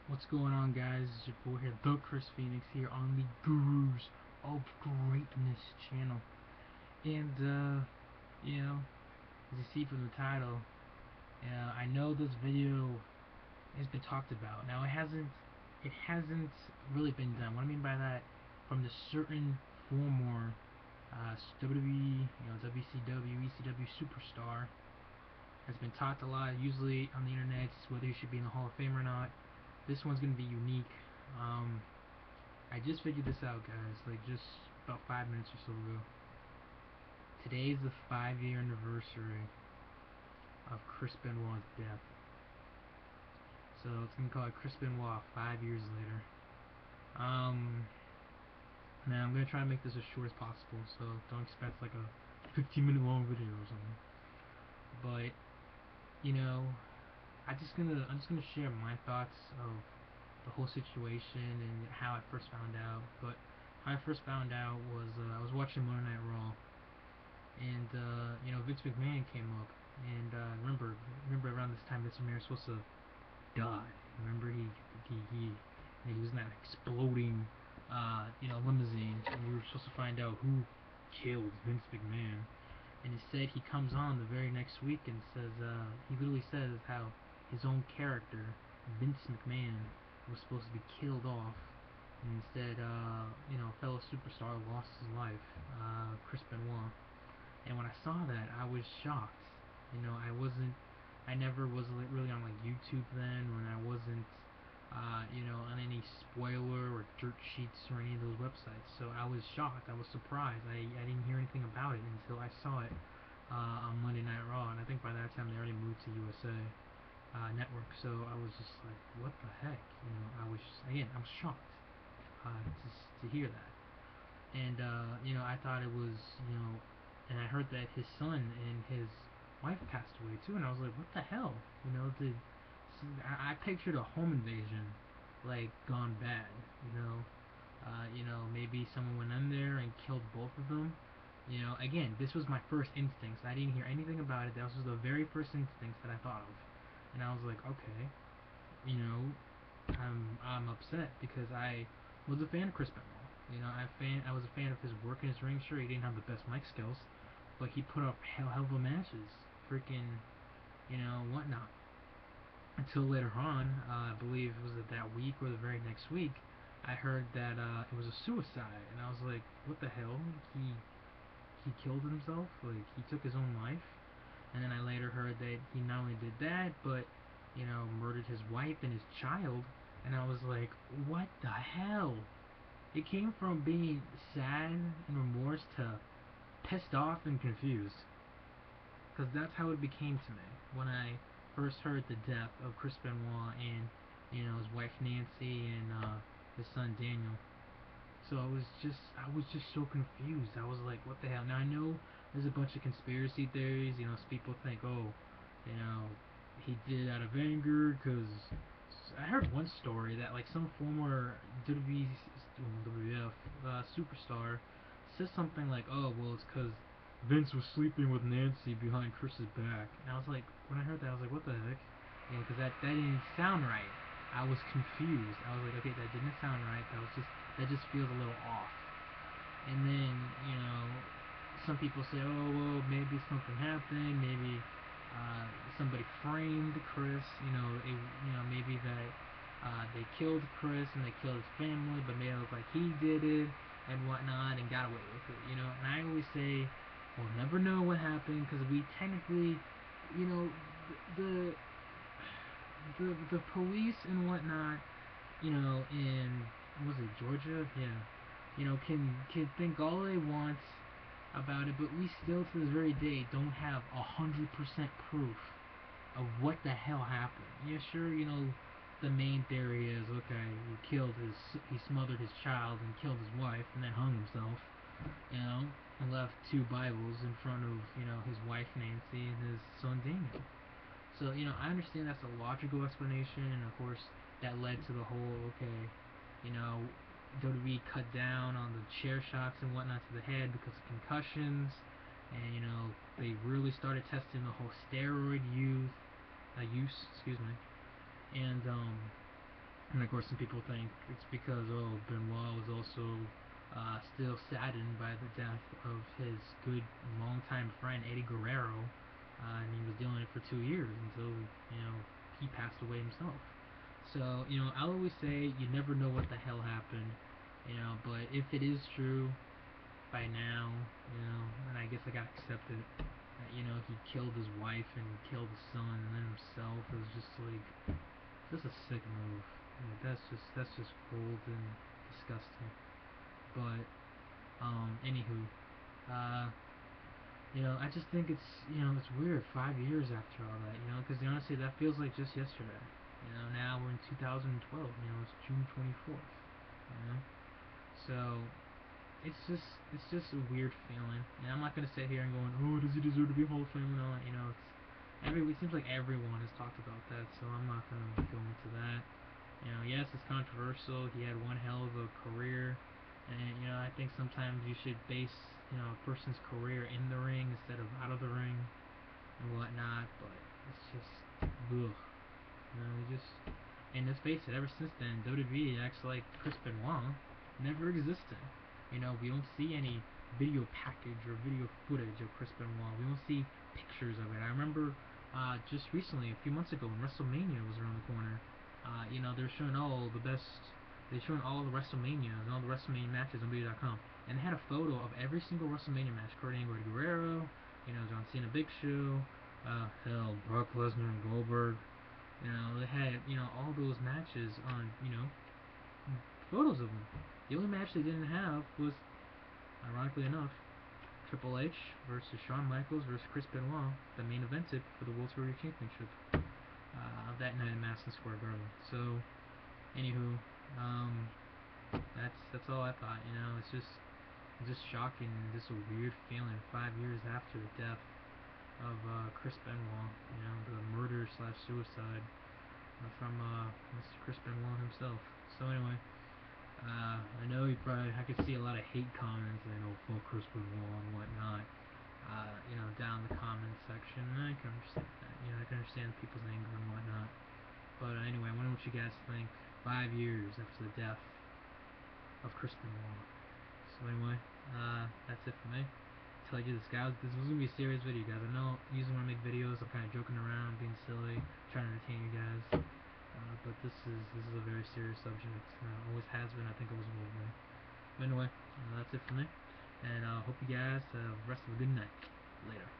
What's going on, guys? It's your boy here, the Chris Phoenix, here on the Gurus of Greatness channel. And, as you see from the title, I know this video has been talked about. Now, it hasn't really been done. What I mean by that, from the certain former WWE, WCW, ECW superstar, has been talked a lot, usually on the internet, whether he should be in the Hall of Fame or not. This one's gonna be unique. I just figured this out, guys, like just about 5 minutes or so ago. Today is the 5-year anniversary of Chris Benoit's death. So it's gonna call it Chris Benoit 5 years later. Now I'm gonna try to make this as short as possible, so don't expect like a 15-minute long video or something. But I'm just gonna share my thoughts of the whole situation and how I first found out. But how I first found out was I was watching Monday Night Raw, and Vince McMahon came up, and remember around this time Vince McMahon was supposed to die. Remember he was in that exploding limousine, and we were supposed to find out who killed Vince McMahon. And instead he comes on the very next week and says he literally says how his own character, Vince McMahon, was supposed to be killed off, and instead a fellow superstar lost his life, Chris Benoit. And when I saw that, I was shocked. I never was really on like YouTube then, when I wasn't on any spoiler or dirt sheets or any of those websites. So I was shocked. I was surprised. I didn't hear anything about it until I saw it on Monday Night Raw, and I think by that time they already moved to USA Network. So I was just like, what the heck? I'm shocked to hear that. And I thought it was and I heard that his son and his wife passed away too, and I was like, what the hell? I pictured a home invasion, like gone bad. Maybe someone went in there and killed both of them. Again, this was my first instincts. I didn't hear anything about it. That was the very first instincts that I thought of, and I was like, okay, I'm upset because I was a fan of Chris Benoit. I was a fan of his work in his ring. Sure, he didn't have the best mic skills, but he put up hell of a matches, freaking, whatnot. Until later on, I believe it was that week or the very next week, I heard that it was a suicide, and I was like, what the hell? He killed himself? Like, he took his own life? And then I later heard that he not only did that, but murdered his wife and his child. And I was like, what the hell? It came from being sad and remorse to pissed off and confused. Because that's how it became to me when I first heard the death of Chris Benoit and his wife Nancy and his son Daniel. So I was just so confused. I was like, what the hell? Now I know there's a bunch of conspiracy theories. People think, oh, he did it out of anger because I heard one story that like some former WWF superstar says something like, oh, well, it's because Vince was sleeping with Nancy behind Chris's back. And I was like, when I heard that, I was like, what the heck? Because that didn't sound right. I was confused. I was like, okay, that didn't sound right. That just feels a little off. And then, some people say, oh, well, maybe something happened. Maybe somebody framed Chris. Maybe that they killed Chris and they killed his family, but made it look like he did it and whatnot and got away with it. And I always say, we'll never know what happened because we technically, the the police and whatnot, in was it Georgia? Yeah, can think all they want about it, but we still to this very day don't have 100% proof of what the hell happened. Yeah, sure, the main theory is okay, he smothered his child and killed his wife and then hung himself, and left 2 Bibles in front of his wife Nancy and his son Daniel. So, I understand that's a logical explanation, and of course, that led to the whole, okay, WWE cut down on the chair shots and whatnot to the head because of concussions, and, they really started testing the whole steroid use, excuse me, and, And of course, some people think it's because Benoit was also still saddened by the death of his good longtime friend Eddie Guerrero, and he was dealing it for 2 years until he passed away himself. So I'll always say you never know what the hell happened, but if it is true by now, and I guess I gotta accept it. That, he killed his wife and he killed his son and then himself. It was just like just a sick move. That's just cold and disgusting. But anywho, uh, I just think it's weird. 5 years after all that, because honestly, that feels like just yesterday. Now we're in 2012. It's June 24th. You know, so it's just a weird feeling. And I'm not gonna sit here and going, oh, does he deserve to be Hall of Fame and all that? It seems like everyone has talked about that, so I'm not gonna go into that. Yes, it's controversial. He had one hell of a career, and I think sometimes you should base a person's career in the ring instead of out of the ring and whatnot. But it's just, ugh. We just, and let's face it. Ever since then, WWE acts like Chris Benoit never existed. We don't see any video package or video footage of Chris Benoit. We don't see pictures of it. I remember just recently, a few months ago, when WrestleMania was around the corner, they're showing all the best. They're showing all the WrestleManias and all the WrestleMania matches on video.com, and they had a photo of every single WrestleMania match: Kurt Angle, Eddie Guerrero, John Cena, Big Show, hell, Brock Lesnar and Goldberg. They had all those matches on photos of them. The only match they didn't have was, ironically enough, Triple H versus Shawn Michaels versus Chris Benoit, the main evented for the World Heavyweight Championship that night in Madison Square Garden. So, anywho, that's all I thought. It's just shocking, just a weird feeling. 5 years after the death of Chris Benoit, the murder slash suicide from Mr. Chris Benoit himself. So anyway, I know I could see a lot of hate comments, fuck Chris Benoit and whatnot, down the comments section, and I can understand that. I can understand people's anger and whatnot. But anyway, I wonder what you guys think. 5 years after the death of Chris Benoit. So anyway, that's it for me. Tell you this, guys. This was gonna be a serious video, guys. I know usually when I make videos, I'm kind of joking around, being silly, trying to entertain you guys. But this is a very serious subject. Always has been. I think always will be. But anyway, that's it for me. And I hope you guys have the rest of a good night. Later.